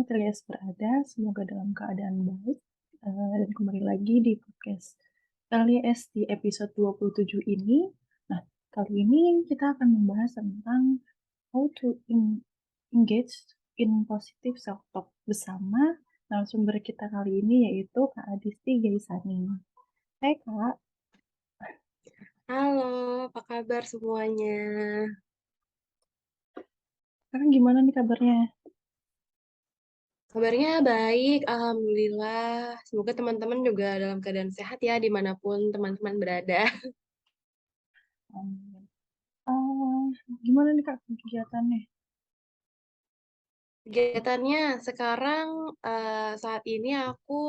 Trias berada, semoga dalam keadaan baik. Dan kembali lagi di podcast LYS di episode 27 ini. Nah, kali ini kita akan membahas tentang how to engage in positive self-talk bersama narasumber kita kali ini yaitu Kak Adisti Gaisani. Hai Kak, Halo, apa kabar semuanya? sekarang gimana nih kabarnya? Kabarnya baik, Alhamdulillah. Semoga teman-teman juga dalam keadaan sehat ya, dimanapun teman-teman berada. Um, Gimana nih Kak kegiatannya? Kegiatannya sekarang, saat ini aku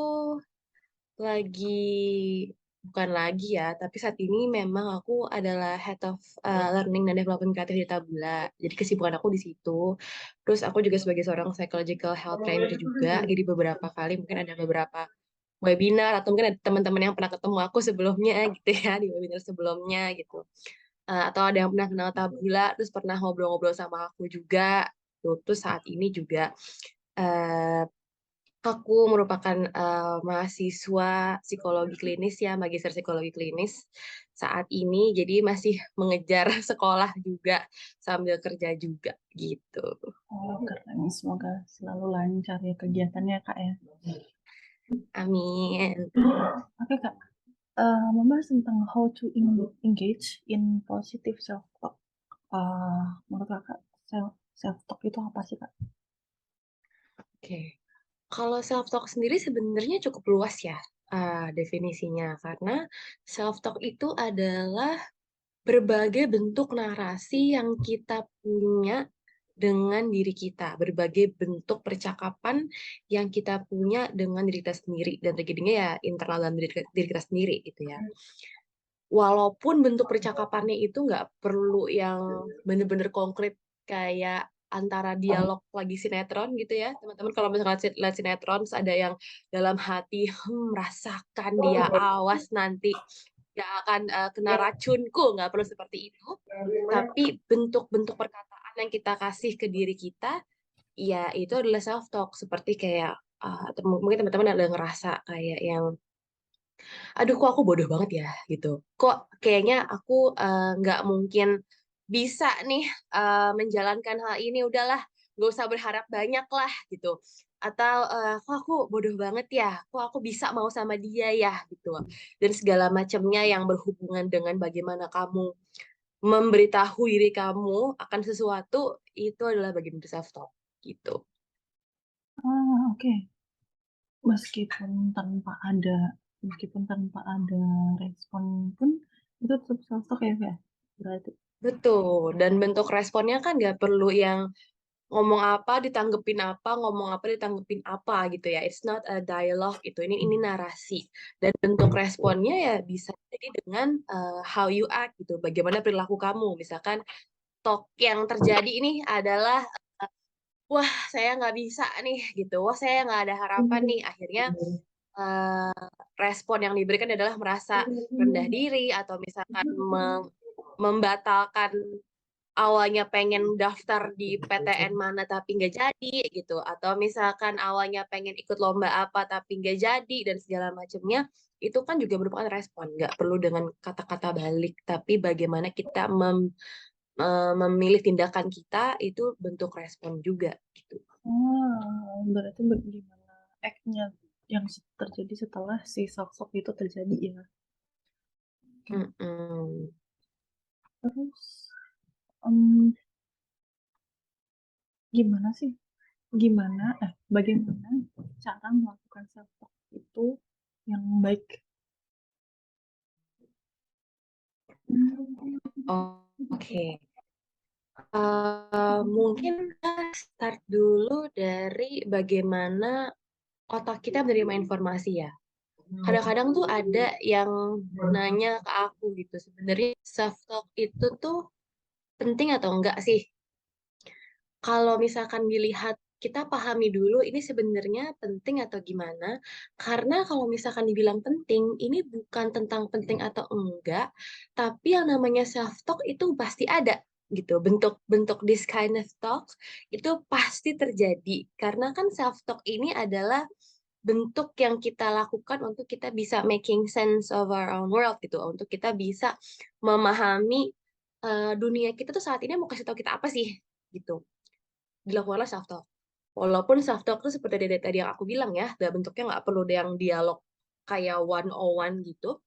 lagi, bukan lagi ya, tapi saat ini memang aku adalah Head of Learning dan Development Kreatif di Tabula. Jadi kesibukan aku di situ. Terus aku juga sebagai seorang psychological health trainer juga, jadi beberapa kali mungkin ada beberapa webinar atau mungkin ada teman-teman yang pernah ketemu aku sebelumnya gitu ya di webinar sebelumnya gitu. Atau ada yang pernah kenal Tabula terus pernah ngobrol-ngobrol sama aku juga. Terus saat ini juga eh, aku merupakan mahasiswa psikologi klinis ya, magister psikologi klinis saat ini, jadi masih mengejar sekolah juga sambil kerja juga gitu. Oh, keren. Semoga selalu lancar ya kegiatannya Kak ya. Amin. Oke Kak, membahas tentang how to engage in positive self-talk. Menurut Kakak, self-talk itu apa sih Kak? Oke. Kalau self talk sendiri sebenarnya cukup luas ya definisinya, karena self talk itu adalah berbagai bentuk narasi yang kita punya dengan diri kita, berbagai bentuk percakapan yang kita punya dengan diri kita sendiri, dan terjadinya ya internal dalam diri kita sendiri gitu ya. Walaupun bentuk percakapannya itu nggak perlu yang bener-bener konkret kayak antara dialog lagi sinetron gitu ya teman-teman, kalau misalnya lihat sinetron terus ada yang dalam hati rasakan dia, awas nanti nggak akan kena racunku, nggak perlu seperti itu, tapi bentuk-bentuk perkataan yang kita kasih ke diri kita ya itu adalah self talk, seperti kayak mungkin teman-teman ada ngerasa kayak yang aduh kok aku bodoh banget ya gitu, kok kayaknya aku nggak mungkin bisa nih menjalankan hal ini, udahlah nggak usah berharap banyak lah gitu, atau kok aku bodoh banget ya, kok aku bisa mau sama dia ya gitu, dan segala macamnya yang berhubungan dengan bagaimana kamu memberitahu diri kamu akan sesuatu, itu adalah bagian dari self talk gitu. Oke. Meskipun tanpa ada respon pun itu tetap self-talk ya Kak? Berarti. Betul, dan bentuk responnya kan nggak perlu yang ngomong apa ditanggepin apa, ngomong apa ditanggepin apa gitu ya. It's not a dialogue gitu. Ini narasi. Dan bentuk responnya ya bisa jadi dengan how you act gitu. Bagaimana perilaku kamu. Misalkan talk yang terjadi ini adalah wah saya nggak bisa nih gitu. Wah saya nggak ada harapan nih. Akhirnya respon yang diberikan adalah merasa rendah diri atau misalkan membatalkan awalnya pengen daftar di PTN mana tapi nggak jadi gitu, atau misalkan awalnya pengen ikut lomba apa tapi nggak jadi dan segala macamnya, itu kan juga merupakan respon, nggak perlu dengan kata-kata balik, tapi bagaimana kita memilih tindakan kita itu bentuk respon juga gitu. Berarti bagaimana act-nya yang terjadi setelah si self-talk itu terjadi ya. Oke. Mm-mm. Terus, em, gimana sih? Bagaimana cara melakukan self-talk itu yang baik? Oh, oke. Mungkin kita start dulu dari bagaimana otak kita menerima informasi ya. Kadang-kadang tuh ada yang nanya ke aku gitu, sebenarnya self talk itu tuh penting atau enggak sih? Kalau misalkan dilihat, kita pahami dulu ini sebenarnya penting atau gimana. Karena kalau misalkan dibilang penting, ini bukan tentang penting atau enggak, tapi yang namanya self talk itu pasti ada. gitu. Bentuk-bentuk this kind of talk itu pasti terjadi karena kan self talk ini adalah bentuk yang kita lakukan untuk kita bisa making sense of our own world gitu, untuk kita bisa memahami dunia kita tuh saat ini mau kasih tahu kita apa sih gitu. Dilakukanlah self talk. Walaupun self talk itu seperti tadi yang aku bilang ya, bentuknya nggak perlu yang dialog kayak one on one gitu.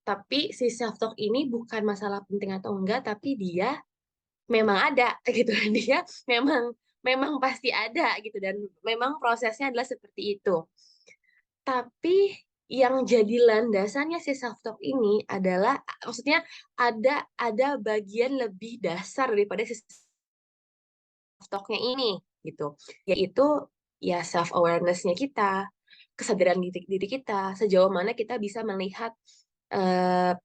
Tapi si self talk ini bukan masalah penting atau enggak, tapi dia memang ada gitu. Dia memang memang pasti ada gitu dan memang prosesnya adalah seperti itu. Tapi yang jadi landasannya si self talk ini adalah maksudnya ada bagian lebih dasar daripada si talk-nya ini gitu. Yaitu ya self awareness-nya kita, kesadaran diri kita, sejauh mana kita bisa melihat eh,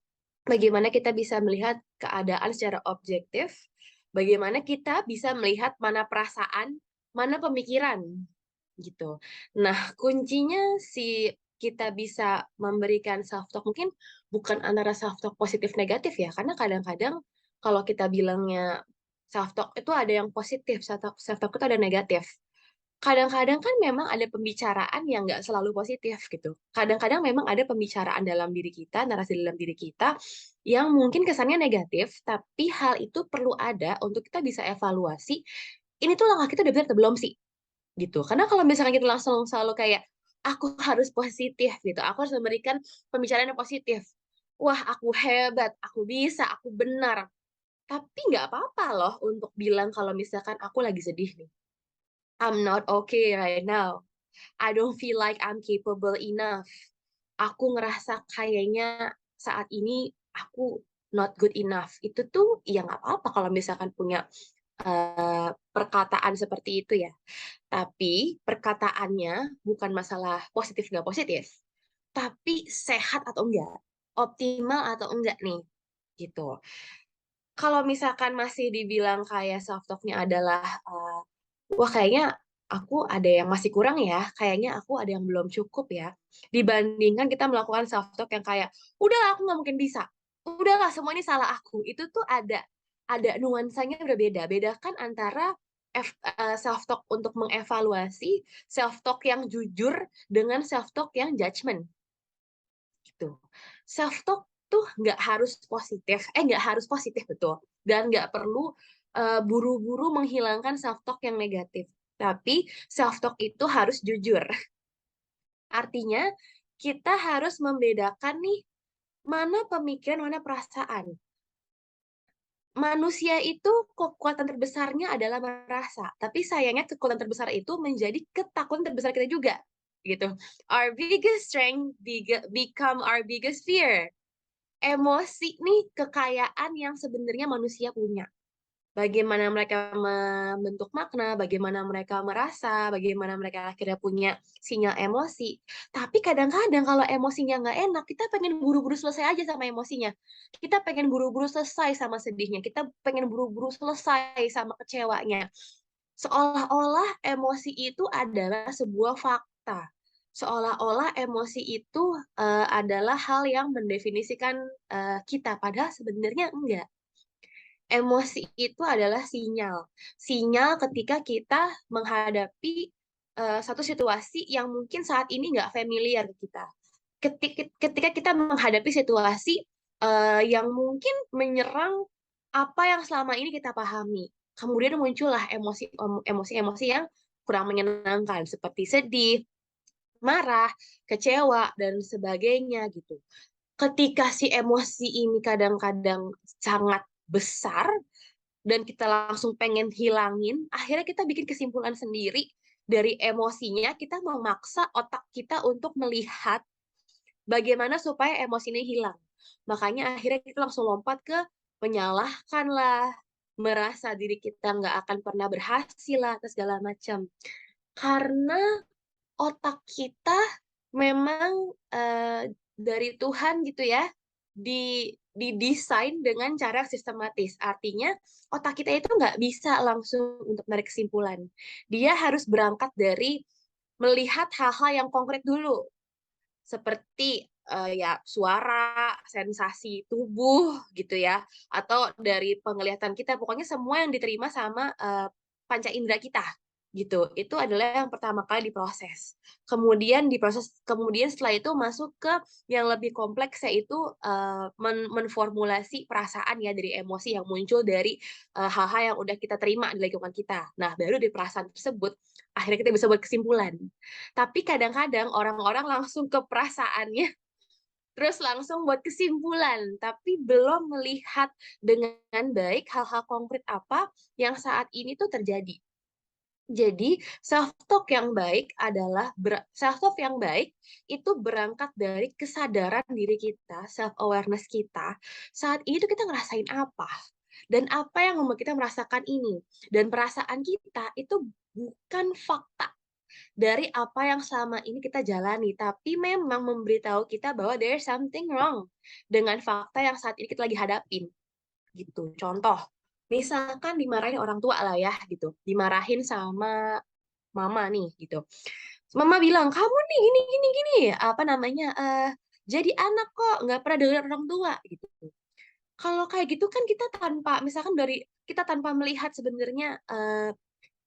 bagaimana kita bisa melihat keadaan secara objektif, bagaimana kita bisa melihat mana perasaan, mana pemikiran gitu. Nah, kuncinya si kita bisa memberikan self talk mungkin bukan antara self talk positif negatif ya, karena kadang-kadang kalau kita bilangnya self talk itu ada yang positif, self talk itu ada negatif. Kadang-kadang kan memang ada pembicaraan yang nggak selalu positif gitu. Kadang-kadang memang ada pembicaraan dalam diri kita, narasi dalam diri kita yang mungkin kesannya negatif, tapi hal itu perlu ada untuk kita bisa evaluasi, ini tuh langkah kita udah benar atau belum sih? Gitu. Karena kalau misalkan kita langsung selalu kayak, aku harus positif gitu, aku harus memberikan pembicaraan yang positif. Wah, aku hebat, aku bisa, aku benar. Tapi nggak apa-apa loh untuk bilang kalau misalkan aku lagi sedih nih. I'm not okay right now. I don't feel like I'm capable enough. Aku ngerasa kayaknya saat ini aku not good enough. Itu tuh ya nggak apa-apa kalau misalkan punya perkataan seperti itu ya. Tapi perkataannya bukan masalah positif nggak positif, tapi sehat atau enggak, optimal atau enggak nih, gitu. Kalau misalkan masih dibilang kayak self talk-nya adalah, wah kayaknya aku ada yang masih kurang ya, kayaknya aku ada yang belum cukup ya, dibandingkan kita melakukan self talk yang kayak, "Udahlah aku nggak mungkin bisa, udahlah semua ini salah aku." Itu tuh ada nuansanya berbeda. Bedakan antara self talk untuk mengevaluasi, self talk yang jujur dengan self talk yang judgement gitu. Self talk tuh nggak harus positif betul, dan nggak perlu buru-buru menghilangkan self talk yang negatif. Tapi self talk itu harus jujur. Artinya kita harus membedakan nih mana pemikiran, mana perasaan. Manusia itu kekuatan terbesarnya adalah merasa, tapi sayangnya kekuatan terbesar itu menjadi ketakutan terbesar kita juga, gitu. Our biggest strength become our biggest fear. Emosi nih kekayaan yang sebenarnya manusia punya. Bagaimana mereka membentuk makna, bagaimana mereka merasa, bagaimana mereka akhirnya punya sinyal emosi. Tapi kadang-kadang kalau emosinya nggak enak, kita pengen buru-buru selesai aja sama emosinya. Kita pengen buru-buru selesai sama sedihnya, kita pengen buru-buru selesai sama kecewanya. Seolah-olah emosi itu adalah sebuah fakta. Seolah-olah emosi itu adalah hal yang mendefinisikan kita, padahal sebenarnya enggak. Emosi itu adalah sinyal. Sinyal ketika kita menghadapi satu situasi yang mungkin saat ini nggak familiar ke kita. Ketika kita menghadapi situasi yang mungkin menyerang apa yang selama ini kita pahami. Kemudian muncullah emosi-emosi yang kurang menyenangkan seperti sedih, marah, kecewa, dan sebagainya gitu. Ketika si emosi ini kadang-kadang sangat besar, dan kita langsung pengen hilangin, akhirnya kita bikin kesimpulan sendiri dari emosinya, kita memaksa otak kita untuk melihat bagaimana supaya emosi ini hilang. Makanya akhirnya kita langsung lompat ke menyalahkan lah, merasa diri kita nggak akan pernah berhasil lah, atau segala macam. Karena otak kita memang dari Tuhan gitu ya, didesain dengan cara sistematis. Artinya otak kita itu nggak bisa langsung untuk menarik kesimpulan. Dia harus berangkat dari melihat hal-hal yang konkret dulu, seperti ya suara, sensasi tubuh gitu ya, atau dari penglihatan kita, pokoknya semua yang diterima sama, panca indera kita, gitu. Itu adalah yang pertama kali diproses. Kemudian setelah itu masuk ke yang lebih kompleks yaitu, menformulasi perasaan ya dari emosi yang muncul dari, hal-hal yang udah kita terima di lingkungan kita. Nah, baru di perasaan tersebut, akhirnya kita bisa buat kesimpulan. Tapi kadang-kadang orang-orang langsung ke perasaannya, terus langsung buat kesimpulan, tapi belum melihat dengan baik hal-hal konkret apa yang saat ini tuh terjadi. Jadi, self talk yang baik adalah self talk yang baik itu berangkat dari kesadaran diri kita, self awareness kita, saat ini tuh kita ngerasain apa, dan apa yang membuat kita merasakan ini. Dan perasaan kita itu bukan fakta dari apa yang selama ini kita jalani, tapi memang memberitahu kita bahwa there's something wrong dengan fakta yang saat ini kita lagi hadapin, gitu. Contoh, misalkan dimarahin orang tua lah ya, gitu. Dimarahin sama mama nih, gitu. Mama bilang, "Kamu nih gini gini gini," apa namanya, "jadi anak kok, nggak pernah dengerin orang tua," gitu. Kalau kayak gitu kan kita tanpa misalkan dari kita tanpa melihat sebenarnya,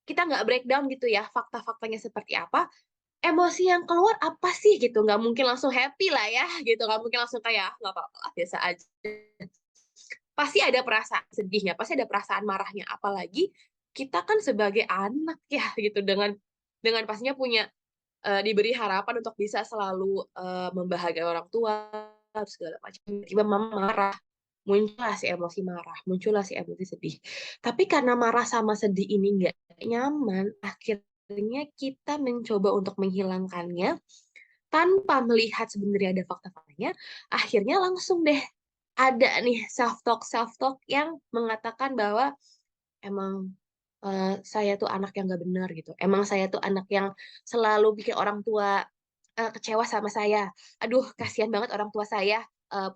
kita nggak breakdown gitu ya, fakta-faktanya seperti apa, emosi yang keluar apa sih gitu, nggak mungkin langsung happy lah ya gitu, nggak mungkin langsung kayak, "Nggak apa-apa lah, biasa aja." Pasti ada perasaan sedihnya, pasti ada perasaan marahnya, apalagi kita kan sebagai anak ya gitu, dengan pastinya punya, diberi harapan untuk bisa selalu, membahagiakan orang tua, segala macam, tiba-tiba mama marah, muncullah si emosi marah, muncullah si emosi sedih. Tapi karena marah sama sedih ini nggak nyaman, akhirnya kita mencoba untuk menghilangkannya, tanpa melihat sebenarnya ada fakta-faktanya, akhirnya langsung deh ada nih self talk yang mengatakan bahwa, "Emang, saya tuh anak yang nggak benar," gitu. "Emang saya tuh anak yang selalu bikin orang tua, kecewa sama saya. Aduh kasihan banget orang tua saya,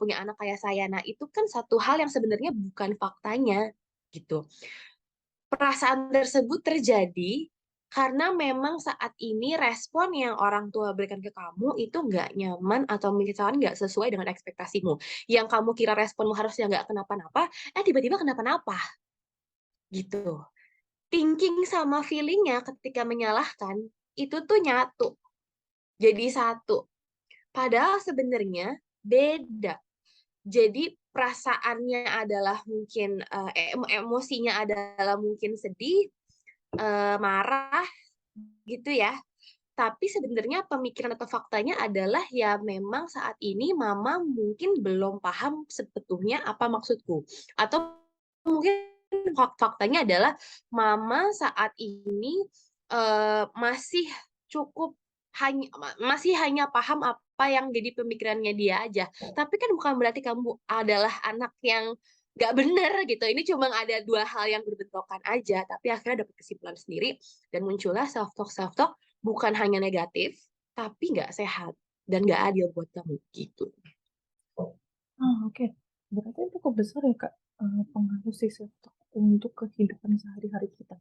punya anak kayak saya." Nah itu kan satu hal yang sebenarnya bukan faktanya, gitu. Perasaan tersebut terjadi karena memang saat ini respon yang orang tua berikan ke kamu itu nggak nyaman atau misalkan nggak sesuai dengan ekspektasimu. Yang kamu kira responmu harusnya nggak kenapa-napa, tiba-tiba kenapa-napa, gitu. Thinking sama feeling-nya ketika menyalahkan, itu tuh nyatu, jadi satu. Padahal sebenarnya beda. Jadi perasaannya adalah mungkin, emosinya adalah mungkin sedih, marah, gitu ya. Tapi sebenarnya pemikiran atau faktanya adalah ya memang saat ini mama mungkin belum paham sebetulnya apa maksudku. Atau mungkin faktanya adalah mama saat ini, masih cukup masih hanya paham apa yang jadi pemikirannya dia aja. Tapi kan bukan berarti kamu adalah anak yang nggak bener gitu, ini cuma ada 2 hal yang berbentrokan aja, tapi akhirnya dapat kesimpulan sendiri dan muncullah self talk bukan hanya negatif, tapi nggak sehat dan nggak adil buat kamu, gitu. Ah, oke. Berarti cukup besar ya, Kak, pengaruh si self-talk untuk kehidupan sehari-hari kita?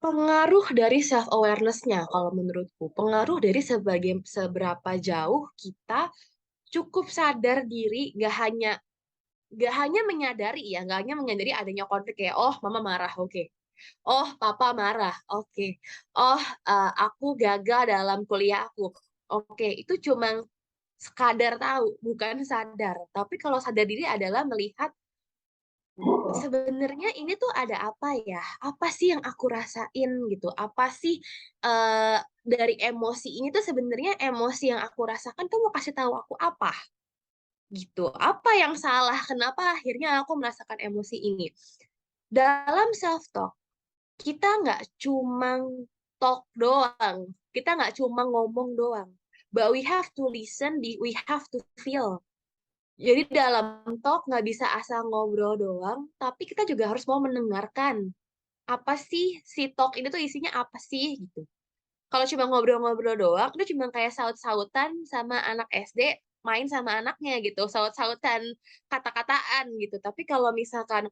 Pengaruh dari self awareness-nya kalau menurutku, pengaruh dari seberapa jauh kita cukup sadar diri, nggak hanya menyadari ya, nggak hanya menyadari adanya konflik kayak, "Oh mama marah, oke. Oh papa marah, oke. Oh, aku gagal dalam kuliah aku." Oke, itu cuma sekadar tahu, bukan sadar. Tapi kalau sadar diri adalah melihat, sebenarnya ini tuh ada apa ya? Apa sih yang aku rasain gitu? Apa sih, dari emosi ini tuh sebenarnya emosi yang aku rasakan tuh mau kasih tahu aku apa? Gitu. Apa yang salah? Kenapa akhirnya aku merasakan emosi ini? Dalam self talk, kita nggak cuma talk doang, kita nggak cuma ngomong doang, but we have to listen, we have to feel. Jadi dalam talk nggak bisa asal ngobrol doang, tapi kita juga harus mau mendengarkan. Apa sih si talk ini tuh isinya apa sih gitu. Kalau cuma ngobrol-ngobrol doang, itu cuma kayak saut-sautan sama anak SD, main sama anaknya gitu, saut-sautan, kata-kataan gitu. Tapi kalau misalkan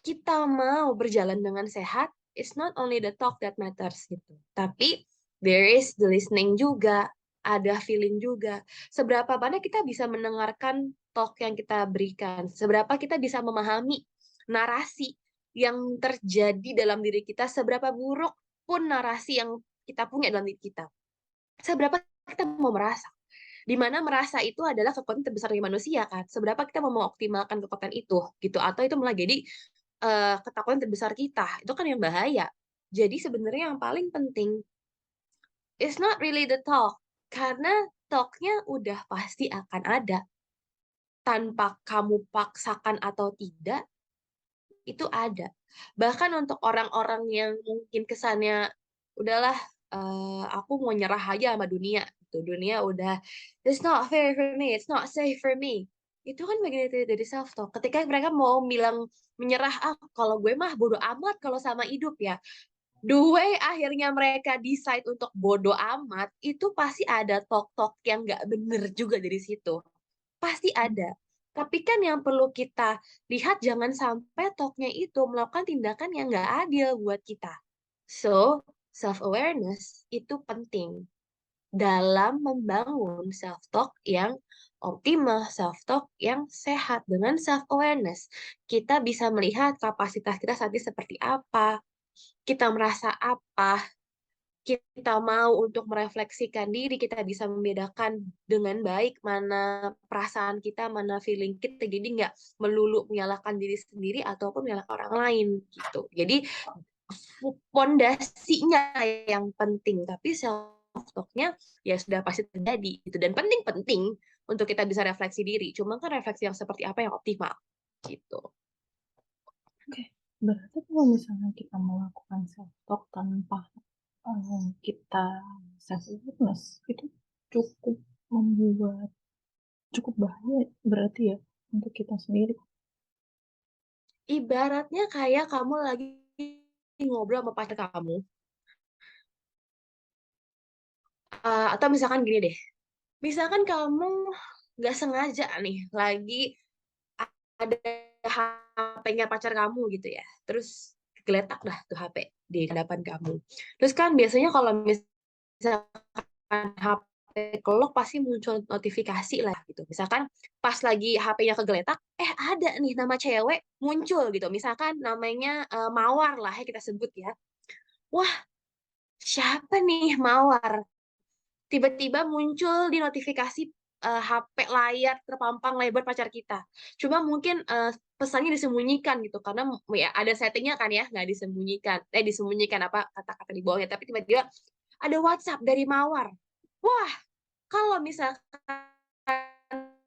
kita mau berjalan dengan sehat, it's not only the talk that matters gitu. Tapi there is the listening juga. ada feeling juga. Seberapa banyak kita bisa mendengarkan talk yang kita berikan, seberapa kita bisa memahami narasi yang terjadi dalam diri kita, seberapa buruk pun narasi yang kita punya dalam diri kita. Seberapa kita mau merasa. Di mana merasa itu adalah kekuatan terbesar dari manusia kan. Seberapa kita mau mengoptimalkan kekuatan itu gitu atau itu malah jadi ketakutan terbesar kita. Itu kan yang bahaya. Jadi sebenarnya yang paling penting it's not really the talk karena talk-nya udah pasti akan ada. Tanpa kamu paksakan atau tidak, itu ada. Bahkan untuk orang-orang yang mungkin kesannya, udahlah, aku mau nyerah aja sama dunia, gitu. Dunia udah, "It's not fair for me, it's not safe for me." Itu kan bagian dari self talk. Ketika mereka mau bilang menyerah, "Ah, kalau gue mah bodo amat kalau sama hidup ya." The way akhirnya mereka decide untuk bodo amat, itu pasti ada talk-talk yang nggak bener juga dari situ. Pasti ada. Tapi kan yang perlu kita lihat jangan sampai talk-nya itu melakukan tindakan yang nggak adil buat kita. So, self-awareness itu penting dalam membangun self-talk yang optimal, self-talk yang sehat. Dengan self-awareness, kita bisa melihat kapasitas kita saat ini seperti apa, kita merasa apa, kita mau untuk merefleksikan diri, kita bisa membedakan dengan baik mana perasaan kita, mana feeling kita. Jadi nggak melulu menyalahkan diri sendiri ataupun menyalahkan orang lain gitu. Jadi pondasinya yang penting, tapi self talk-nya ya sudah pasti terjadi gitu dan penting-penting untuk kita bisa refleksi diri. Cuma kan refleksi yang seperti apa yang optimal gitu. Oke, berarti kalau misalnya kita melakukan self talk tanpa kita self awareness itu cukup membuat cukup bahaya berarti ya untuk kita sendiri. Ibaratnya kayak kamu lagi ngobrol sama pacar kamu, atau misalkan gini deh, misalkan kamu nggak sengaja nih lagi ada HP-nya pacar kamu gitu ya, terus geletak dah tuh HP di hadapan kamu. Terus kan biasanya kalau misalkan HP kelok pasti muncul notifikasi lah gitu. Misalkan pas lagi HP-nya kegeletak, ada nih nama cewek muncul gitu. Misalkan namanya Mawar lah ya kita sebut ya. Wah, siapa nih Mawar? Tiba-tiba muncul di notifikasi HP layar terpampang lebar pacar kita. Cuma mungkin pesannya disembunyikan gitu karena ya ada settingnya kan ya nggak disembunyikan, disembunyikan apa kata-kata di bawahnya. Tapi tiba-tiba ada WhatsApp dari Mawar. Wah, kalau misalkan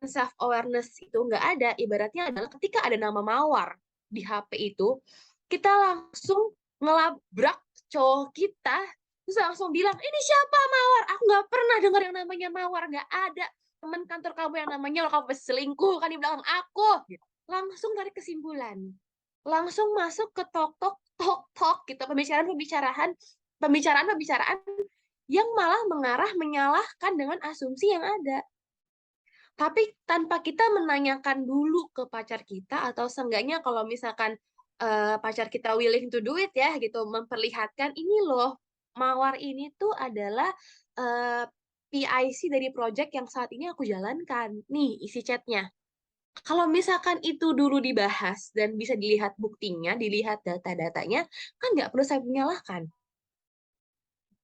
self awareness itu nggak ada, ibaratnya adalah ketika ada nama Mawar di HP itu, kita langsung ngelabrak cowok kita, terus langsung bilang, ini siapa Mawar? Aku nggak pernah dengar yang namanya Mawar, nggak ada teman kantor kamu yang namanya lo kamu selingkuh kan di belakang aku. Gitu. Langsung tarik kesimpulan, langsung masuk ke tok gitu pembicaraan yang malah mengarah menyalahkan dengan asumsi yang ada. Tapi tanpa kita menanyakan dulu ke pacar kita atau seenggaknya kalau misalkan, pacar kita willing to do it ya gitu, memperlihatkan, "Ini loh, Mawar ini tuh adalah, PIC dari project yang saat ini aku jalankan. Nih isi chat-nya." Kalau misalkan itu dulu dibahas dan bisa dilihat buktinya, dilihat data-datanya, kan nggak perlu saling menyalahkan.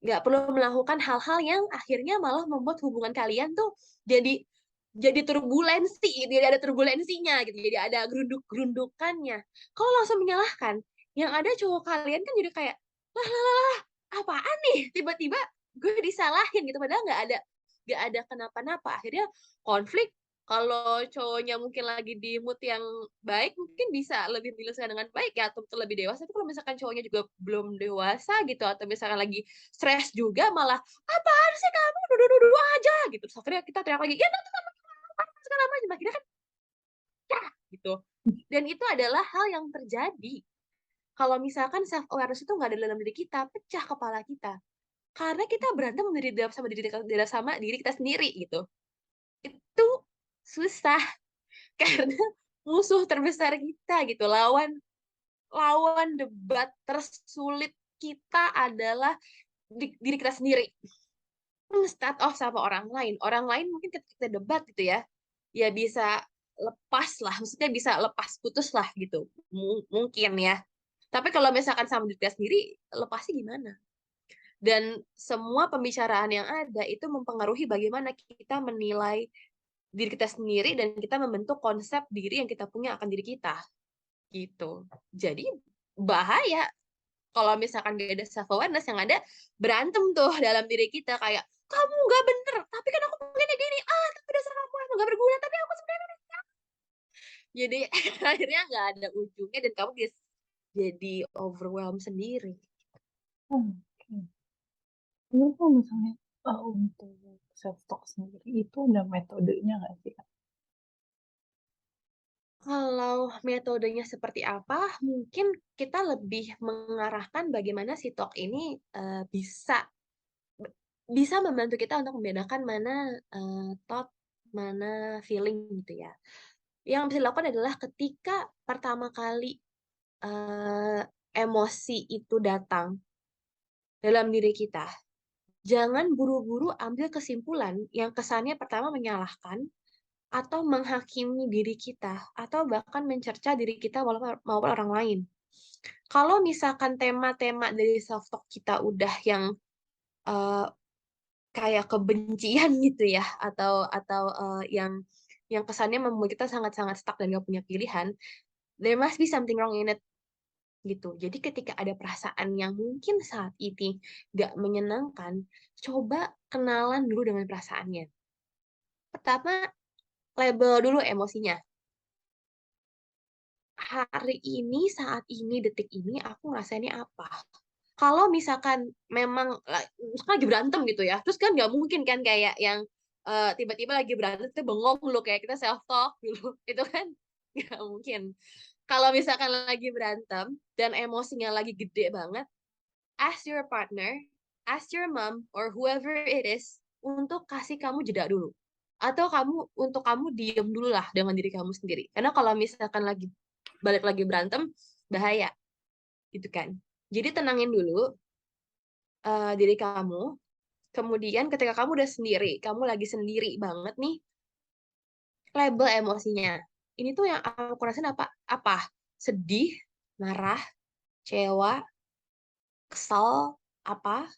Nggak perlu melakukan hal-hal yang akhirnya malah membuat hubungan kalian tuh jadi turbulensi gitu, jadi ada turbulensinya gitu, jadi ada gerunduk-gerundukannya. Kalau langsung menyalahkan, yang ada cowok kalian kan jadi kayak, "Lah lah lah lah, apaan nih? Tiba-tiba gue disalahin," gitu, padahal nggak ada kenapa-napa. Akhirnya konflik, kalau cowoknya mungkin lagi di mood yang baik, mungkin bisa lebih menyelesaikan dengan baik ya, atau lebih dewasa. Tapi kalau misalkan cowoknya juga belum dewasa gitu, atau misalkan lagi stres juga malah, "Apaan sih kamu, nuduh-nuduh aja," gitu. Terus akhirnya kita teriak lagi, "Ya segala macam," akhirnya kan pecah gitu. Dan itu adalah hal yang terjadi. Kalau misalkan self awareness itu nggak ada dalam diri kita, pecah kepala kita. Karena kita berantem sama diri kita sendiri gitu. Itu susah karena musuh terbesar kita gitu, lawan lawan debat tersulit kita adalah diri kita sendiri. instead of sama orang lain. Orang lain mungkin ketika kita debat gitu ya, ya bisa lepas lah, maksudnya bisa lepas putus lah gitu, mungkin ya. Tapi kalau misalkan sama diri kita sendiri, lepasnya gimana? Dan semua pembicaraan yang ada itu mempengaruhi bagaimana kita menilai diri kita sendiri dan kita membentuk konsep diri yang kita punya akan diri kita, gitu. Jadi bahaya kalau misalkan gak ada self awareness, yang ada berantem tuh dalam diri kita kayak, "Kamu nggak bener, tapi kan aku pengennya gini, ah tapi dasar kamu emang nggak berguna, tapi aku sebenarnya." Jadi akhirnya nggak ada ujungnya dan kamu jadi overwhelmed sendiri. Oke. Lalu kalau misalnya, untuk self talk sendiri itu ada metodenya nggak sih, Kak? Kalau metodenya seperti apa, mungkin kita lebih mengarahkan bagaimana si talk ini, bisa membantu kita untuk membedakan mana, thought, mana feeling gitu ya. Yang bisa dilakukan adalah ketika pertama kali, eee, emosi itu datang dalam diri kita, jangan buru-buru ambil kesimpulan yang kesannya pertama menyalahkan atau menghakimi diri kita, atau bahkan mencerca diri kita maupun orang lain. Kalau misalkan tema-tema dari self talk kita udah yang, eee, kayak kebencian gitu ya, atau yang kesannya membuat kita sangat-sangat stuck dan nggak punya pilihan, there must be something wrong in it, gitu. Jadi ketika ada perasaan yang mungkin saat ini nggak menyenangkan, coba kenalan dulu dengan perasaannya. Pertama, label dulu emosinya. Hari ini, saat ini, detik ini, aku ngerasainnya apa? Kalau misalkan memang misalkan lagi berantem gitu ya, terus kan nggak mungkin kan kayak yang, tiba-tiba lagi berantem tuh bengong mulu kayak kita self talk dulu, itu kan nggak mungkin. Kalau misalkan lagi berantem dan emosinya lagi gede banget, ask your partner, ask your mom, or whoever it is untuk kasih kamu jeda dulu. Atau untuk kamu diem dulu lah dengan diri kamu sendiri. Karena kalau misalkan balik lagi berantem, bahaya, gitu kan. Jadi tenangin dulu, diri kamu, kemudian ketika kamu udah sendiri, kamu lagi sendiri banget nih, label emosinya. Ini tuh yang aku rasain apa? Apa? Sedih, marah, kecewa, kesal, apa,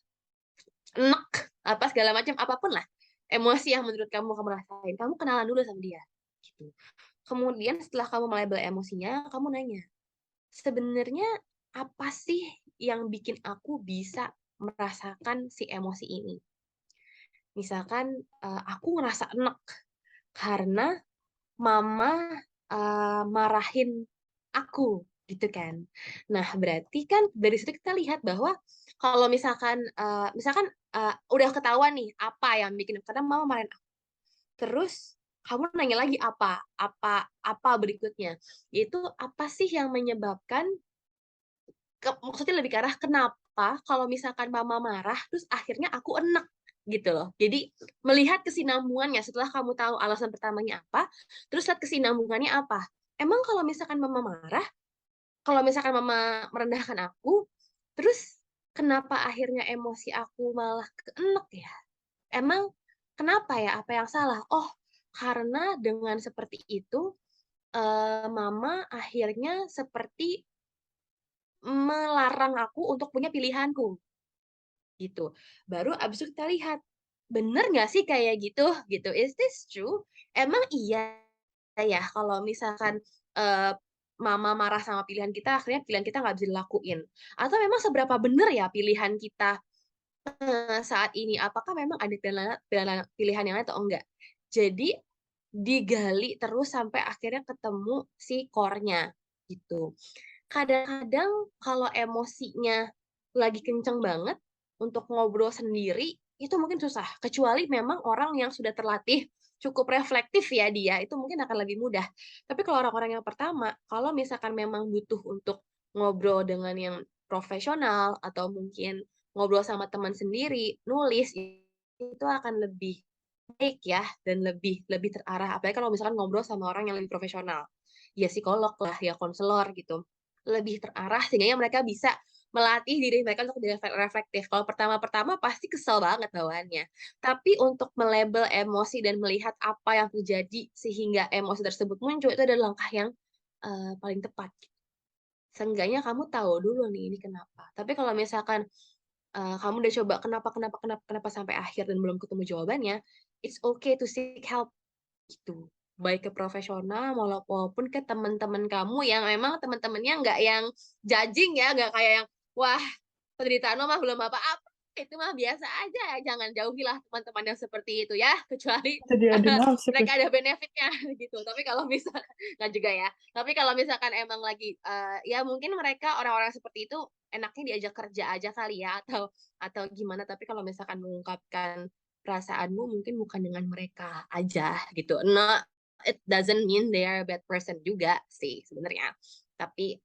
enek, apa segala macam, apapun lah. Emosi yang menurut kamu rasain, kamu kenalan dulu sama dia, gitu. Kemudian setelah kamu melabel emosinya, kamu nanya, "Sebenarnya apa sih yang bikin aku bisa merasakan si emosi ini?" Misalkan, aku ngerasa enek karena mama, marahin aku, gitu kan. Nah, berarti kan dari situ kita lihat bahwa kalau udah ketahuan nih apa yang bikin karena mama marahin aku, terus kamu nanya lagi apa berikutnya, yaitu apa sih yang menyebabkan maksudnya lebih ke arah kenapa kalau misalkan mama marah, terus akhirnya aku enek, gitu loh. Jadi, melihat kesinambungannya setelah kamu tahu alasan pertamanya apa, terus lihat kesinambungannya apa. Emang kalau misalkan mama marah, kalau misalkan mama merendahkan aku, terus kenapa akhirnya emosi aku malah keenek ya? Emang kenapa ya? Apa yang salah? Oh, karena dengan seperti itu, mama akhirnya seperti melarang aku untuk punya pilihanku, gitu. Baru abis itu kita lihat, bener nggak sih kayak gitu, gitu. Is this true? Emang iya ya kalau misalkan, eee, mama marah sama pilihan kita, akhirnya pilihan kita nggak bisa dilakuin? Atau memang seberapa bener ya pilihan kita, saat ini? Apakah memang ada pilihan yang lain atau enggak? Jadi, digali terus sampai akhirnya ketemu si core-nya, gitu. Kadang-kadang kalau emosinya lagi kenceng banget untuk ngobrol sendiri, itu mungkin susah, kecuali memang orang yang sudah terlatih cukup reflektif ya dia, itu mungkin akan lebih mudah. Tapi kalau orang-orang yang pertama, kalau misalkan memang butuh untuk ngobrol dengan yang profesional atau mungkin ngobrol sama teman sendiri, nulis, itu akan lebih baik ya dan lebih lebih terarah, apalagi kalau misalkan ngobrol sama orang yang lebih profesional. Ya psikolog lah, ya konselor gitu. Lebih terarah sehingga mereka bisa melatih diri mereka untuk jadi reflektif. Kalau pertama-pertama pasti kesel banget bawaannya. Tapi untuk melabel emosi dan melihat apa yang terjadi sehingga emosi tersebut muncul, itu adalah langkah yang, paling tepat. Seenggaknya kamu tahu dulu nih ini kenapa. Tapi kalau misalkan, kamu udah coba kenapa kenapa kenapa kenapa sampai akhir dan belum ketemu jawabannya, it's okay to seek help gitu. Baik ke profesional walaupun ke teman-teman kamu yang memang teman-temannya nggak yang judging ya, nggak kayak yang, "Wah, penderitaan mah belum apa-apa, itu mah biasa aja." Jangan jauhilah teman-teman yang seperti itu ya, kecuali Jadi ada nasib ya. mereka ada benefit-nya gitu. Tapi kalau misalkan nggak juga ya, tapi kalau misalkan emang lagi, ya mungkin mereka orang-orang seperti itu enaknya diajak kerja aja kali ya, atau gimana. Tapi kalau misalkan mengungkapkan perasaanmu mungkin bukan dengan mereka aja gitu. It doesn't mean they are a bad person juga sih sebenarnya. Tapi,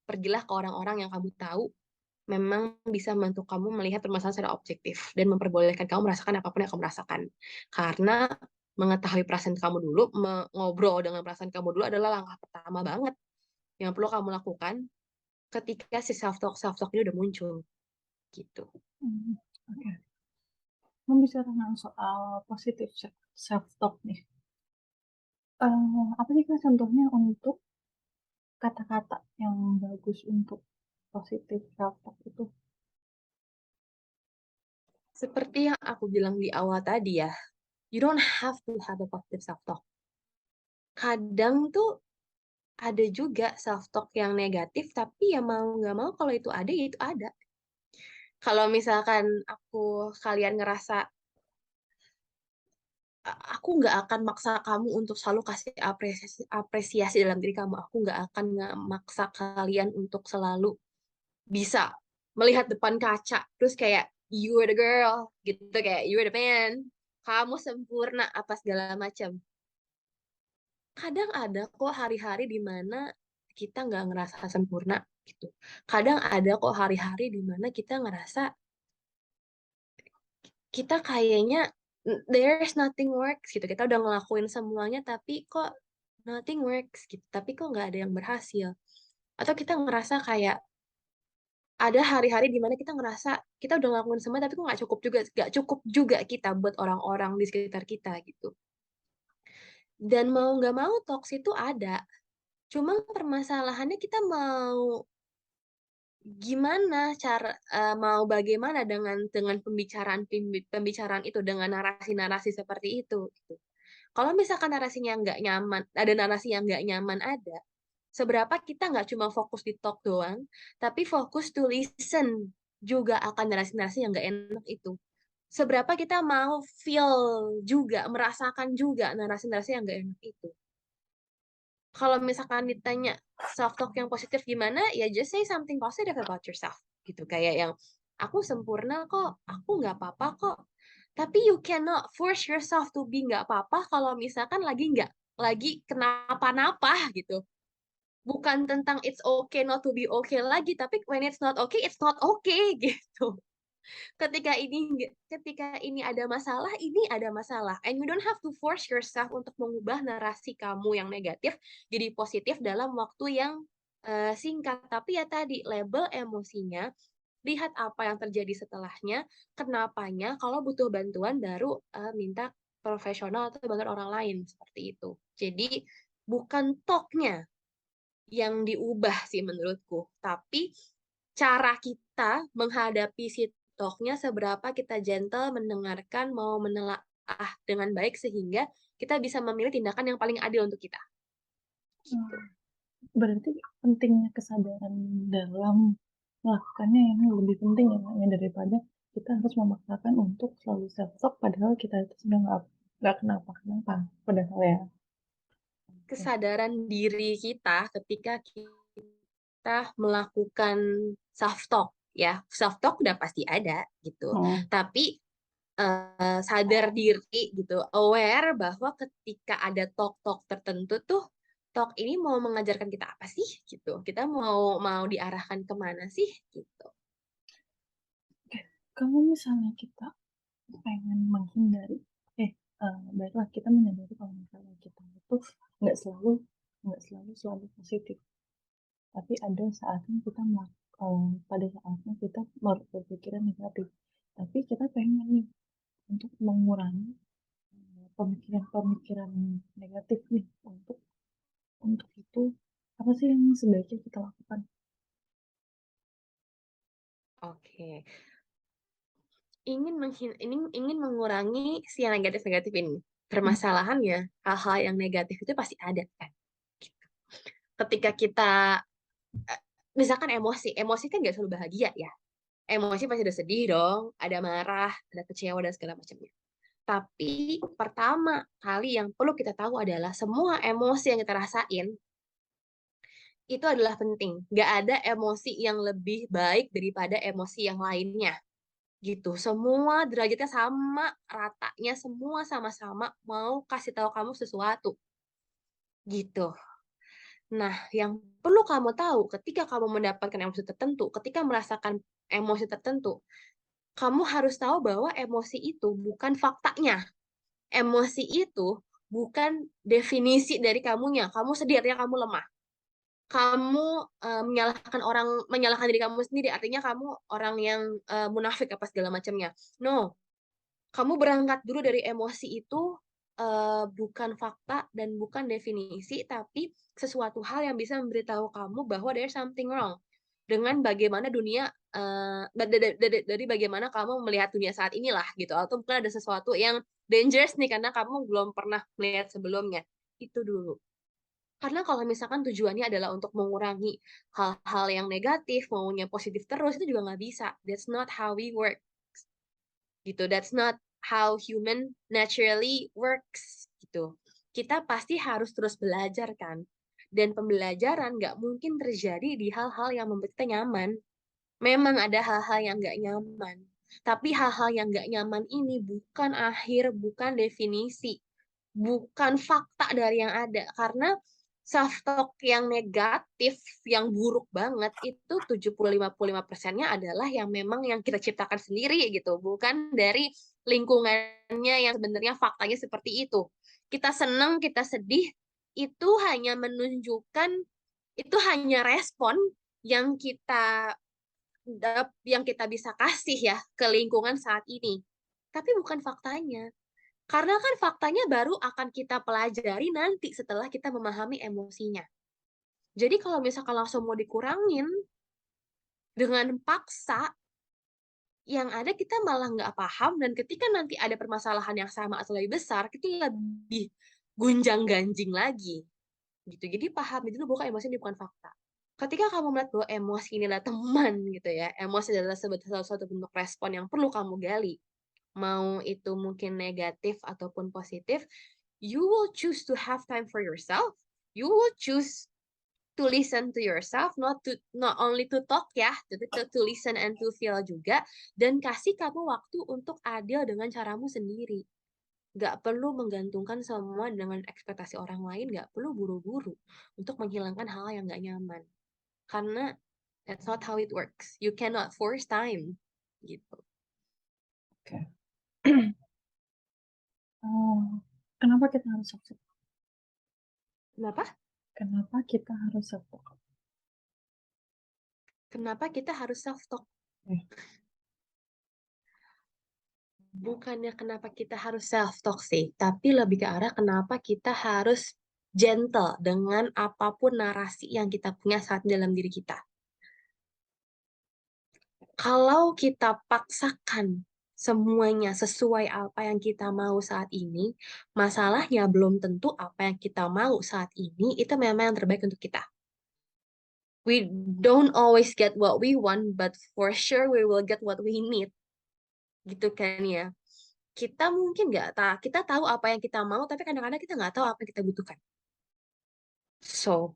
pergilah ke orang-orang yang kamu tahu memang bisa membantu kamu melihat permasalahan secara objektif dan memperbolehkan kamu merasakan apapun yang kamu rasakan. Karena mengetahui perasaan kamu dulu, ngobrol dengan perasaan kamu dulu adalah langkah pertama banget yang perlu kamu lakukan ketika si self talk ini udah muncul, gitu. Oke. Membicarakan soal positif self talk nih, apa sih Kak contohnya untuk kata-kata yang bagus untuk positif self talk itu? Seperti yang aku bilang di awal tadi ya, you don't have to have a positive self-talk. Kadang tuh ada juga self-talk yang negatif, tapi ya mau nggak mau kalau itu ada, ya itu ada. Kalau misalkan kalian ngerasa, aku nggak akan maksa kamu untuk selalu kasih apresiasi apresiasi dalam diri kamu, aku nggak maksa kalian untuk selalu bisa melihat depan kaca, terus kayak, "You are the girl," gitu, kayak, "You are the man, kamu sempurna," apa segala macam. Kadang ada kok hari-hari di mana kita nggak ngerasa sempurna, gitu. Kadang ada kok hari-hari di mana kita ngerasa kita kayaknya, there's nothing works gitu, kita udah ngelakuin semuanya tapi kok nothing works gitu, tapi kok nggak ada yang berhasil. Atau kita ngerasa kayak ada hari-hari di mana kita ngerasa kita udah ngelakuin semua tapi kok nggak cukup juga kita buat orang-orang di sekitar kita gitu. Dan mau nggak mau talks itu ada, cuma permasalahannya kita mau bagaimana dengan pembicaraan itu, dengan narasi-narasi seperti itu, gitu. Kalau misalkan narasinya nggak nyaman ada narasi yang nggak nyaman ada, seberapa kita nggak cuma fokus di talk doang, tapi fokus to listen juga akan narasi-narasi yang nggak enak itu. Seberapa kita mau feel juga, merasakan juga narasi-narasi yang nggak enak itu. Kalau misalkan ditanya self talk yang positif gimana, ya just say something positive about yourself, gitu. Kayak yang, "Aku sempurna kok, aku nggak apa-apa kok." Tapi you cannot force yourself to be nggak apa-apa kalau misalkan lagi kenapa-napa gitu. Bukan tentang it's okay not to be okay lagi, tapi when it's not okay gitu. Ketika ini ini ada masalah, and you don't have to force yourself untuk mengubah narasi kamu yang negatif jadi positif dalam waktu yang, singkat. Tapi ya tadi, label emosinya, lihat apa yang terjadi setelahnya, kenapanya, kalau butuh bantuan baru, minta profesional atau bahkan orang lain, seperti itu. Jadi, bukan talk-nya yang diubah sih menurutku, tapi cara kita menghadapi si talk-nya, seberapa kita gentle mendengarkan, mau menelaah dengan baik sehingga kita bisa memilih tindakan yang paling adil untuk kita, gitu. Mmm, berarti pentingnya kesadaran dalam melakukannya yang lebih penting ya, Kak, ya, daripada kita harus memaksakan untuk selalu self talk padahal kita itu sedang nggak kenapa-kenapa padahal ya. Oke. Kesadaran diri kita ketika kita melakukan self talk ya, self talk udah pasti ada gitu, Mhm. tapi sadar diri gitu, aware bahwa ketika ada talk-talk tertentu tuh, talk ini mau mengajarkan kita apa sih gitu, kita mau mau diarahkan ke mana sih gitu. Oke, kalau misalnya kita pengen menghindari eh, baiklah kita menyadari kalau misalnya kita itu nggak selalu selalu positif, tapi ada saatnya kita pada saatnya kita berpikiran negatif, tapi kita pengen nih untuk mengurangi pemikiran-pemikiran negatif nih. Untuk itu apa sih yang sebaiknya kita lakukan? Oke. Ingin mengurangi si yang negatif-negatif ini. Hmm, Permasalahannya, hal-hal yang negatif itu pasti ada kan. Ketika kita misalkan emosi kan nggak selalu bahagia ya. Emosi pasti ada sedih dong, ada marah, ada kecewa dan segala macamnya. Tapi pertama kali yang perlu kita tahu adalah semua emosi yang kita rasain itu adalah penting. Nggak ada emosi yang lebih baik daripada emosi yang lainnya. Gitu. Semua derajatnya sama, ratanya semua sama-sama mau kasih tahu kamu sesuatu. Gitu. Nah, yang perlu kamu tahu ketika kamu mendapatkan emosi tertentu, ketika merasakan emosi tertentu, kamu harus tahu bahwa emosi itu bukan faktanya. Emosi itu bukan definisi dari kamunya. Kamu sedih artinya kamu lemah. Kamu, menyalahkan diri kamu sendiri, artinya kamu orang yang, munafik apa segala macamnya. No, kamu berangkat dulu dari emosi itu, bukan fakta dan bukan definisi, tapi sesuatu hal yang bisa memberitahu kamu bahwa there's something wrong dengan bagaimana dunia, dari bagaimana kamu melihat dunia saat inilah gitu, atau mungkin ada sesuatu yang dangerous nih karena kamu belum pernah melihat sebelumnya, itu dulu. Karena kalau misalkan tujuannya adalah untuk mengurangi hal-hal yang negatif, maunya positif terus, itu juga nggak bisa. That's not how we work, gitu. That's not how human naturally works, gitu. Kita pasti harus terus belajar kan. Dan pembelajaran nggak mungkin terjadi di hal-hal yang membuat kita nyaman. Memang ada hal-hal yang nggak nyaman. Tapi hal-hal yang nggak nyaman ini bukan akhir, bukan definisi, bukan fakta dari yang ada. Karena self-talk yang negatif, yang buruk banget, itu 70-55% adalah yang memang yang kita ciptakan sendiri gitu. Bukan dari lingkungannya yang sebenarnya faktanya seperti itu. Kita senang, kita sedih, itu hanya menunjukkan, itu hanya respon yang kita bisa kasih ya ke lingkungan saat ini. Tapi bukan faktanya. Karena kan faktanya baru akan kita pelajari nanti setelah kita memahami emosinya. Jadi kalau misalkan langsung mau dikurangin dengan paksa, yang ada kita malah nggak paham dan ketika nanti ada permasalahan yang sama atau lebih besar, kita lebih gunjang-ganjing lagi. Gitu. Jadi pahami dulu bahwa emosi ini bukan fakta. Ketika kamu melihat bahwa emosi ini adalah teman gitu ya, emosi adalah salah satu bentuk respon yang perlu kamu gali. Mau itu mungkin negatif ataupun positif, you will choose to have time for yourself. You will choose to listen to yourself, not only to talk ya, tapi to listen and to feel juga, dan kasih kamu waktu untuk adil dengan caramu sendiri. Nggak perlu menggantungkan semua dengan ekspektasi orang lain, nggak perlu buru-buru untuk menghilangkan hal yang nggak nyaman. Karena that's not how it works. You cannot force time. Gitu. Oke. Kenapa kita harus self talk? Kenapa? Kenapa kita harus self talk? Kenapa kita harus self-talk? Eh, Bukannya kenapa kita harus self-talk sih, tapi lebih ke arah kenapa kita harus gentle dengan apapun narasi yang kita punya saat dalam diri kita. Kalau kita paksakan semuanya sesuai apa yang kita mau saat ini, masalahnya belum tentu apa yang kita mau saat ini itu memang yang terbaik untuk kita. We don't always get what we want, but for sure we will get what we need. Gitu kan ya. Kita mungkin nggak tahu, kita tahu apa yang kita mau, tapi kadang-kadang kita nggak tahu apa yang kita butuhkan. So,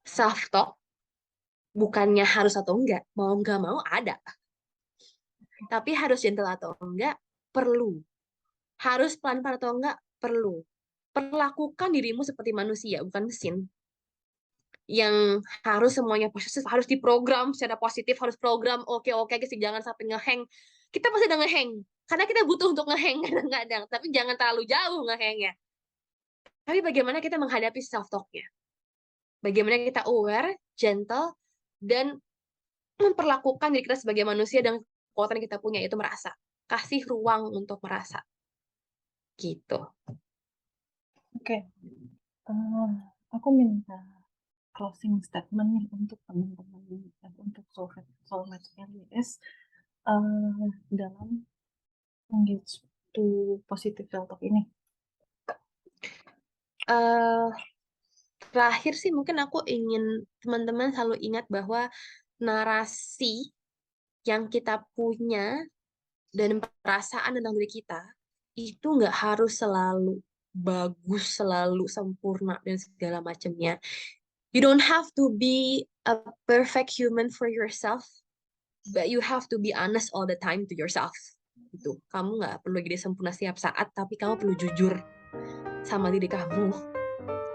self-talk bukannya harus atau enggak, mau nggak mau ada. Tapi harus gentle atau enggak, perlu. Harus pelan-pelan atau enggak, perlu. Perlakukan dirimu seperti manusia, bukan mesin. Yang harus semuanya positif, harus diprogram secara positif, harus program oke guys, jangan sampai ngehang. Kita pasti udah ngehang, karena kita butuh untuk ngehang kadang-kadang, tapi jangan terlalu jauh ngehangnya. Tapi bagaimana kita menghadapi self-talk-nya? Bagaimana kita aware, gentle, dan memperlakukan diri kita sebagai manusia dan kekuatan yang kita punya itu merasa. Kasih ruang untuk merasa, gitu. Oke, eee, aku minta closing statement nih untuk teman-teman dan untuk soulmate LYS, dalam engage to positive self-talk ini. Eee, Terakhir sih mungkin aku ingin teman-teman selalu ingat bahwa narasi yang kita punya dan perasaan tentang diri kita, itu nggak harus selalu bagus, selalu sempurna, dan segala macamnya. You don't have to be a perfect human for yourself, but you have to be honest all the time to yourself. Gitu. Kamu nggak perlu jadi sempurna setiap saat, tapi kamu perlu jujur sama diri kamu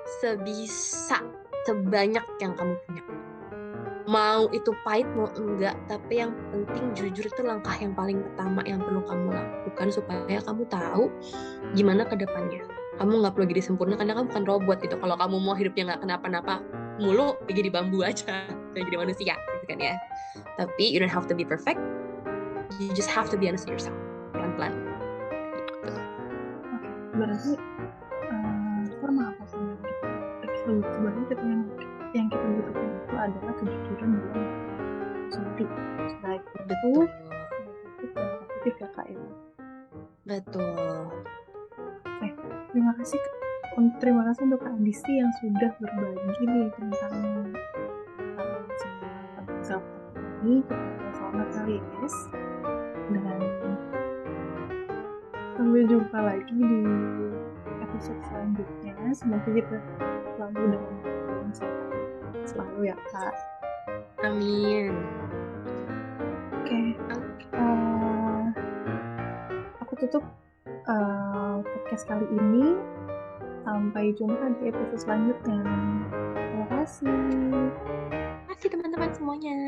sebisa, sebanyak yang kamu punya. Mau itu pahit, mau enggak, tapi yang penting jujur itu langkah yang paling pertama yang perlu kamu lakukan supaya kamu tahu gimana ke depannya. Kamu nggak perlu jadi sempurna karena kamu bukan robot gitu. Kalau kamu mau hidupnya nggak kenapa-napa mulu, ya jadi bambu aja, jangan jadi manusia gitu kan ya. Tapi you don't have to be perfect, you just have to be honest with yourself, pelan-pelan gitu. Oke, berarti, forma apapun yang kita sebenarnya yang kita butuhkan itu adalah kejujuran dalam sendiri, baik itu Betul, negatif dan positif ya, Kak, ya. betul. Oke, terima kasih untuk Kak Adisti yang sudah berbagi nih tentang, semua tentang self talk ini kepada soulmate LYS, dan sampai jumpa lagi di episode selanjutnya. Semoga kita selalu dalam keadaan sehat selalu ya, Kak. Amin. Oke, aku tutup podcast kali ini. Sampai jumpa di episode selanjutnya. Terima kasih. Terima kasih teman-teman semuanya.